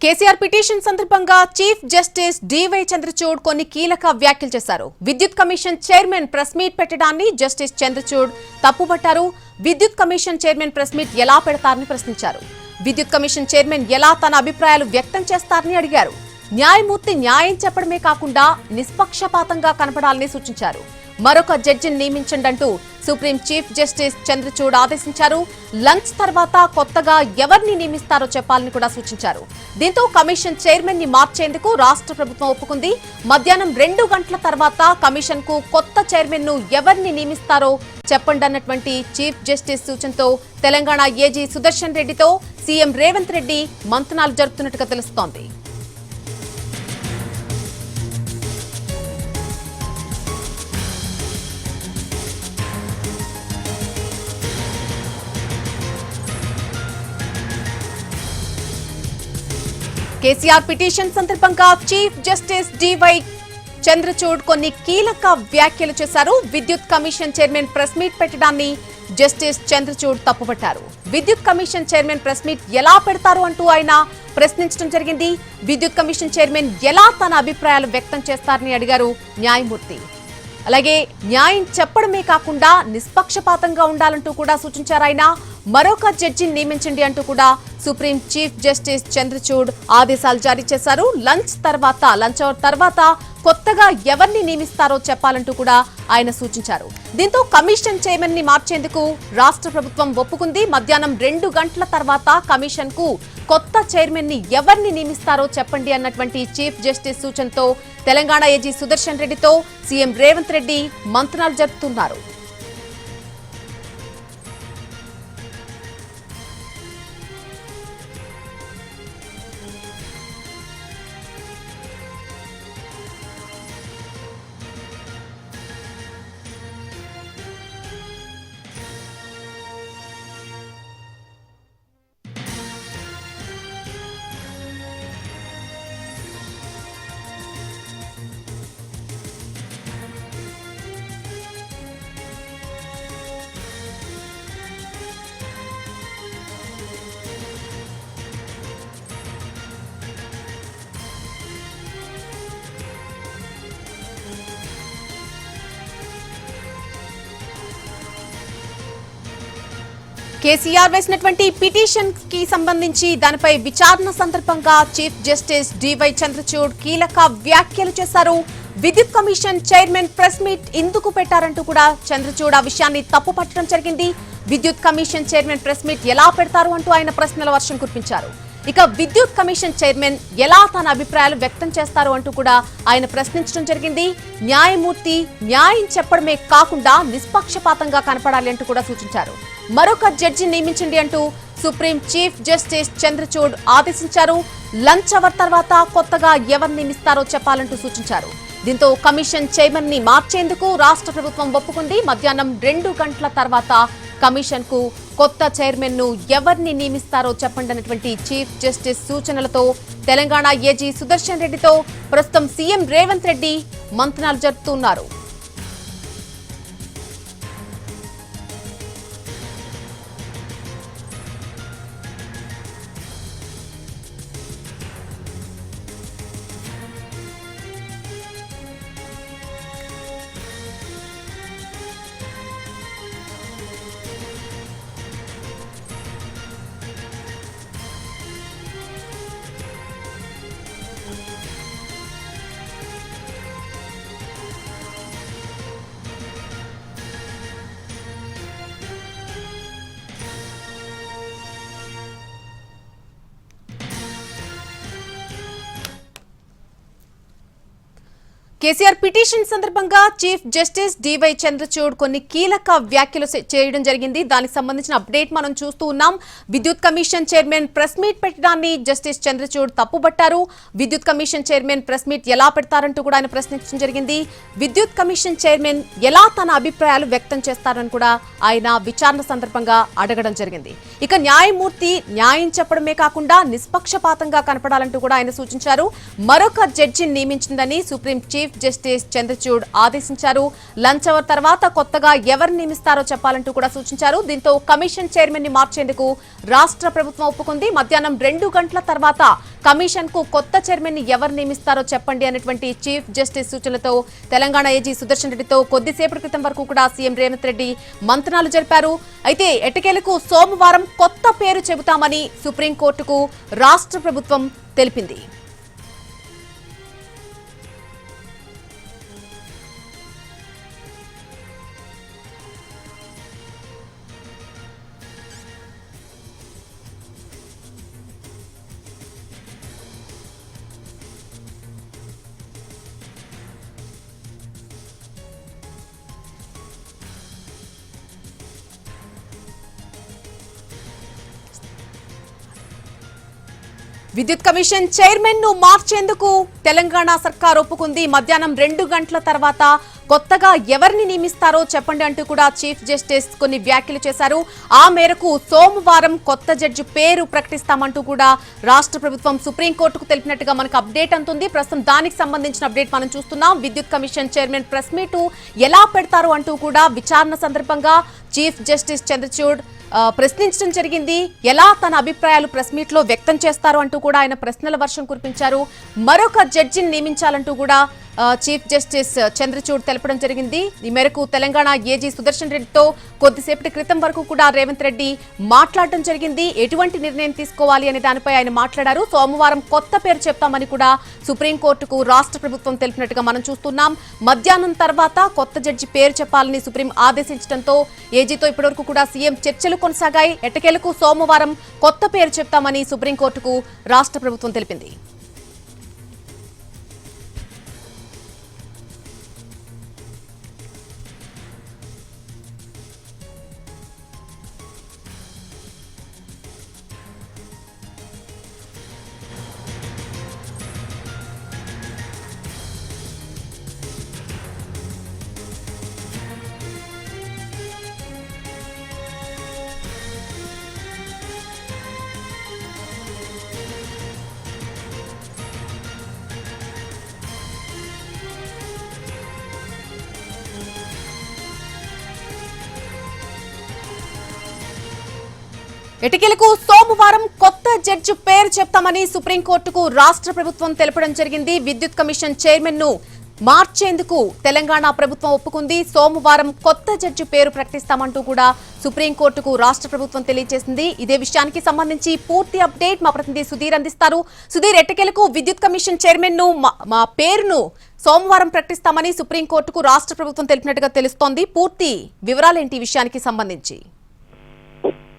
KCR petition సందర్భంగా chief justice DY Chandrachud కొన్ని కీలక వ్యాఖ్యలు చేశారు. విద్యుత్ కమిషన్ చైర్మన్ ప్రెస్ మీట్ పెట్టడాన్ని జస్టిస్ చంద్రచూడ్ తప్పుపట్టారు. విద్యుత్ కమిషన్ చైర్మన్ ప్రెస్ మీట్ ఎలా పెడతారని ప్రశ్నించారు. విద్యుత్ కమిషన్ చైర్మన్ ఎలా తన అభిప్రాయాలు వ్యక్తం చేస్తారని అడిగారు. న్యాయమూర్తి న్యాయం చెప్పడమే కాకుండా నిష్పక్షపాతంగా కనపడాలని సూచించారు. మరొక జడ్జిని నియమించండంటూ సుప్రీం చీఫ్ జస్టిస్ చంద్రచూడ్ ఆదేశించారు. లంచ్ తర్వాత కొత్తగా ఎవరిని నియమిస్తారో చెప్పాలని కూడా సూచించారు. దీంతో కమిషన్ చైర్మన్ ని మార్చేందుకు రాష్ట్ర ప్రభుత్వం ఒప్పుకుంది. మధ్యాహ్నం 2 గంటల తర్వాత కమిషన్ కు కొత్త చైర్మన్ ను ఎవరిని నియమిస్తారో చెప్పండి అన్నటువంటి చీఫ్ జస్టిస్ సూచనతో తెలంగాణ ఏజీ సుదర్శన్ రెడ్డితో సీఎం రేవంత్ రెడ్డి మంతనాలు జరుపుతున్నట్టుగా తెలుస్తోంది. కేసీఆర్ పిటిషన్ సందర్భంగా చీఫ్ జస్టిస్ డివై చంద్రచూడ్ కొన్ని కీలక వ్యాఖ్యలు చేశారు. విద్యుత్ కమిషన్ చైర్మన్ ప్రెస్ మీట్ పెట్టడాన్ని జస్టిస్ చంద్రచూడ్ తప్పుపట్టారు. విద్యుత్ కమిషన్ చైర్మన్ ప్రెస్ మీట్ ఎలా పెడతారు అంటూ ఆయన ప్రశ్నించడం జరిగింది. విద్యుత్ కమిషన్ చైర్మన్ ఎలా తన అభిప్రాయాలు వ్యక్తం చేస్తారని అడిగారు న్యాయమూర్తి. అలాగే న్యాయం చెప్పడమే కాకుండా నిష్పక్షపాతంగా ఉండాలంటూ కూడా సూచించారు. ఆయన మరొక జడ్జిని నియమించండి అంటూ కూడా సుప్రీం చీఫ్ జస్టిస్ చంద్రచూడ్ ఆదేశాలు జారీ చేశారు. లంచ్ అవర్ తర్వాత కొత్తగా ఎవరిని నియమిస్తారో చెప్పాలంటూ కూడా ఆయన సూచించారు. దీంతో కమిషన్ చైర్మన్ ని మార్చేందుకు రాష్ట్ర ప్రభుత్వం ఒప్పుకుంది. మధ్యాహ్నం 2 గంటల తర్వాత కమిషన్ కు కొత్త చైర్మన్ ని ఎవరిని నియమిస్తారో చెప్పండి అన్నటువంటి చీఫ్ జస్టిస్ సూచనతో తెలంగాణ ఏజీ సుదర్శన్ రెడ్డితో సీఎం రేవంత్ రెడ్డి మంతనాలు జరుపుతున్నారు. కేసీఆర్ వేసినటువంటి పిటిషన్ కి సంబంధించి దానిపై విచారణ సందర్భంగా చీఫ్ జస్టిస్ డివై చంద్రచూడ్ కీలక వ్యాఖ్యలు చేశారు. విద్యుత్ కమిషన్ చైర్మన్ ప్రెస్ మీట్ ఎందుకు పెట్టారంటూ కూడా చంద్రచూడ్ ఆ విషయాన్ని తప్పుపట్టడం జరిగింది. విద్యుత్ కమిషన్ చైర్మన్ ప్రెస్ మీట్ ఎలా పెడతారు అంటూ ఆయన ప్రశ్నల వర్షం కురిపించారు. ఇక విద్యుత్ కమిషన్ చైర్మన్ ఎలా తన అభిప్రాయాలు వ్యక్తం చేస్తారు అంటూ కూడా ఆయన ప్రశ్నించడం జరిగింది. న్యాయమూర్తి న్యాయం చెప్పడమే కాకుండా నిష్పక్షపాతంగా కనపడాలి అంటూ కూడా సూచించారు. మరొక జడ్జిని నియమించండి అంటూ సుప్రీం చీఫ్ జస్టిస్ చంద్రచూడ్ ఆదేశించారు. లంచ్ అవర్ తర్వాత కొత్తగా ఎవరిని నియమిస్తారో చెప్పాలంటూ సూచించారు. దీంతో కమిషన్ చైర్మన్ ని మార్చేందుకు రాష్ట్ర ప్రభుత్వం ఒప్పుకుంది. మధ్యాహ్నం 2 గంటల తర్వాత కమిషన్ కు కొత్త చైర్మన్ ను ఎవరిని నియమిస్తారో చెప్పండి అన్నటువంటి చీఫ్ జస్టిస్ సూచనలతో తెలంగాణ ఏజీ సుదర్శన్ రెడ్డితో ప్రస్తుతం సీఎం రేవంత్ రెడ్డి మంతనాలు జరుపుతున్నారు. కేసీఆర్ పిటిషన్ సందర్భంగా చీఫ్ జస్టిస్ డివై చంద్రచూడ్ కొన్ని కీలక వ్యాఖ్యలు చేయడం జరిగింది. దానికి సంబంధించిన అప్డేట్ మనం చూస్తూ ఉన్నాం. విద్యుత్ కమిషన్ చైర్మన్ ప్రెస్ మీట్ పెట్టడాన్ని జస్టిస్ చంద్రచూడ్ తప్పుబట్టారు. విద్యుత్ కమిషన్ చైర్మన్ ప్రెస్ మీట్ ఎలా పెడతారంటూ కూడా ఆయన ప్రశ్నించడం జరిగింది. విద్యుత్ కమిషన్ చైర్మన్ ఎలా తన అభిప్రాయాలు వ్యక్తం చేస్తారని కూడా ఆయన విచారణ సందర్భంగా అడగడం జరిగింది. ఇక న్యాయమూర్తి న్యాయం చెప్పడమే కాకుండా నిష్పక్షపాతంగా కనపడాలంటూ కూడా ఆయన సూచించారు. మరొక జడ్జిని నియమించిందని supreme chief chief justice Chandrachud ఆదేశించారు. లంచ్ అవర్ తర్వాత కొత్తగా ఎవరు నియమిస్తారో చెప్పాలంటూ కూడా సూచించారు. దీంతో కమిషన్ చైర్మన్ ని మార్చేందుకు రాష్ట్ర ప్రభుత్వం ఒప్పుకుంది. మధ్యాహ్నం 2 గంటల తర్వాత కమిషన్ కు కొత్త చైర్మన్ ని ఎవరు నియమిస్తారో చెప్పండి అనేటువంటి చీఫ్ జస్టిస్ సూచనలతో తెలంగాణ ఏజీ సుదర్శన్ రెడ్డితో కొద్దిసేపటి క్రితం వరకు కూడా సీఎం రేవంత్ రెడ్డి మంతనాలు జరిపారు. అయితే ఎట్టకేలకు సోమవారం కొత్త పేరు చెబుతామని సుప్రీంకోర్టుకు రాష్ట్ర ప్రభుత్వం తెలిపింది. విద్యుత్ కమిషన్ చైర్మన్ ను మార్చేందుకు తెలంగాణ సర్కార్ ఒప్పుకుంది. మధ్యాహ్నం 2 గంటల తర్వాత కొత్తగా ఎవరిని నియమిస్తారో చెప్పండి అంటూ కూడా చీఫ్ జస్టిస్ కొన్ని వ్యాఖ్యలు చేశారు. ఆ మేరకు సోమవారం కొత్త జడ్జి పేరు ప్రకటిస్తామంటూ కూడా రాష్ట్ర ప్రభుత్వం సుప్రీంకోర్టుకు తెలిపినట్టుగా మనకు అప్డేట్ అందుతుంది. ప్రస్తుతం దానికి సంబంధించిన అప్డేట్ మనం చూస్తున్నాం. విద్యుత్ కమిషన్ చైర్మన్ ప్రెస్ మీట్ ఎలా పెడతారు అంటూ కూడా విచారణ సందర్భంగా చీఫ్ జస్టిస్ చంద్రచూడ్ ప్రశ్నించడం జరిగింది. ఎలా తన అభిప్రాయాలు ప్రెస్ మీట్ లో వ్యక్తం చేస్తారు అంటూ కూడా ఆయన ప్రశ్నల వర్షం కురిపించారు. మరొక జడ్జిని నియమించాలంటూ కూడా చీఫ్ జస్టిస్ చంద్రచూడ్ తెలపడం జరిగింది. ఈ మేరకు తెలంగాణ ఏజీ సుదర్శన్ రెడ్డితో కొద్దిసేపటి క్రితం వరకు కూడా రేవంత్ రెడ్డి మాట్లాడడం జరిగింది. ఎటువంటి నిర్ణయం తీసుకోవాలి అనే దానిపై ఆయన మాట్లాడారు. సోమవారం కొత్త పేరు చెప్తామని కూడా సుప్రీంకోర్టుకు రాష్ట్ర ప్రభుత్వం తెలిపినట్టుగా మనం చూస్తున్నాం. మధ్యాహ్నం తర్వాత కొత్త జడ్జి పేరు చెప్పాలని సుప్రీం ఆదేశించడంతో ఏజీతో ఇప్పటివరకు కూడా సీఎం చర్చలు కొనసాగాయి. ఎట్టకేలకు సోమవారం కొత్త పేరు చెప్తామని సుప్రీంకోర్టుకు రాష్ట్ర ప్రభుత్వం తెలిపింది. ఎటకేలకు సోమవారం కొత్త జడ్జి పేరు చెప్తామని సుప్రీంకోర్టుకు రాష్ట్ర ప్రభుత్వం తెలపడం జరిగింది. విద్యుత్ కమిషన్ చైర్మన్ ను మార్చేందుకు తెలంగాణ ప్రభుత్వం ఒప్పుకుంది. సోమవారం కొత్త జడ్జి పేరు ప్రకటిస్తామంటూ కూడా సుప్రీంకోర్టుకు రాష్ట్ర ప్రభుత్వం తెలియజేసింది. ఇదే విషయానికి సంబంధించి పూర్తి అప్డేట్ మా ప్రతినిధి సుధీర్ అందిస్తారు. సుధీర్, ఎట్టకేలకు విద్యుత్ కమిషన్ చైర్మన్ ను మా పేరును సోమవారం ప్రకటిస్తామని సుప్రీంకోర్టుకు రాష్ట్ర ప్రభుత్వం తెలిపినట్టుగా తెలుస్తోంది. పూర్తి వివరాలేంటి ఈ విషయానికి సంబంధించి?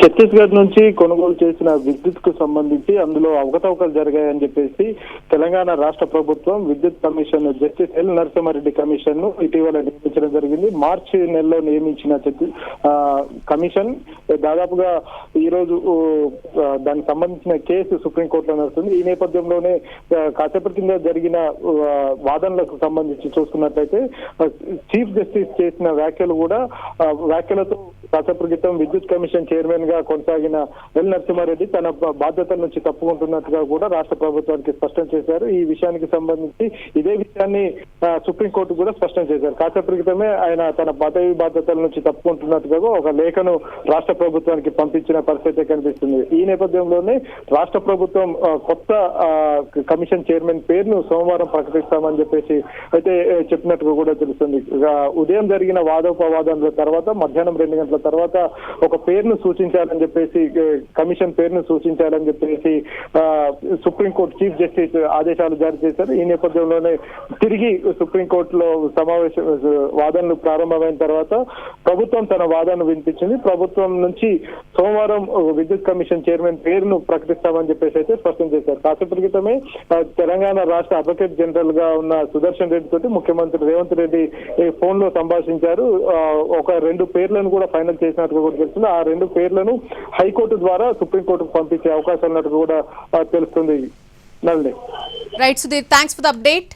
ఛత్తీస్గఢ్ నుంచి కొనుగోలు చేసిన విద్యుత్ కు సంబంధించి అందులో అవకతవకలు జరిగాయని చెప్పేసి తెలంగాణ రాష్ట్ర ప్రభుత్వం విద్యుత్ commission justice L Narasimha Reddy commission ను ఇటీవల నియమించడం జరిగింది. మార్చి నెలలో నియమించిన కమిషన్ దాదాపుగా ఈ రోజు దానికి సంబంధించిన కేసు సుప్రీంకోర్టులో నడుస్తుంది. ఈ నేపథ్యంలోనే కాసేపటి కింద జరిగిన వాదనలకు సంబంధించి చూసుకున్నట్లయితే చీఫ్ జస్టిస్ చేసిన వ్యాఖ్యలతో కాసేపటి క్రితం విద్యుత్ కమిషన్ చైర్మన్ గా కొనసాగిన ఎల్ నరసింహారెడ్డి తన బాధ్యతల నుంచి తప్పుకుంటున్నట్టుగా కూడా రాష్ట్ర ప్రభుత్వానికి స్పష్టం చేశారు. ఈ విషయానికి సంబంధించి ఇదే విషయాన్ని సుప్రీంకోర్టు కూడా స్పష్టం చేశారు. కాసేపటి క్రితమే ఆయన తన పదవి బాధ్యతల నుంచి తప్పుకుంటున్నట్టుగా ఒక లేఖను రాష్ట్ర ప్రభుత్వానికి పంపించిన పరిస్థితి కనిపిస్తుంది. ఈ నేపథ్యంలోనే రాష్ట్ర ప్రభుత్వం కొత్త కమిషన్ చైర్మన్ పేరును సోమవారం ప్రకటిస్తామని చెప్పేసి అయితే చెప్పినట్టుగా కూడా తెలుస్తుంది. ఉదయం జరిగిన వాదోపవాదనల తర్వాత మధ్యాహ్నం 2 గంటల తర్వాత ఒక పేరును సూచించాలని చెప్పేసి కమిషన్ పేరును సూచించాలని చెప్పేసి సుప్రీంకోర్టు చీఫ్ జస్టిస్ ఆదేశాలు జారీ చేశారు. ఈ నేపథ్యంలోనే తిరిగి సుప్రీంకోర్టులో వాదనలు ప్రారంభమైన తర్వాత ప్రభుత్వం తన వాదనను వినిపించింది. ప్రభుత్వం నుంచి సోమవారం విద్యుత్ కమిషన్ చైర్మన్ పేరును ప్రకటిస్తామని చెప్పేసి అయితే స్పష్టం చేశారు. కాసేపటి క్రితమే తెలంగాణ రాష్ట్ర అడ్వకేట్ జనరల్ గా ఉన్న సుదర్శన్ రెడ్డి తోటి ముఖ్యమంత్రి రేవంత్ రెడ్డి ఫోన్ లో సంభాషించారు. ఒక 2 పేర్లను కూడా ఫైనల్ చేసినట్టుగా కూడా తెలుస్తుంది. ఆ 2 పేర్లను హైకోర్టు ద్వారా సుప్రీంకోర్టుకు పంపించే అవకాశం ఉన్నట్టు కూడా తెలుస్తుంది. Right Sudheer, thanks for the update.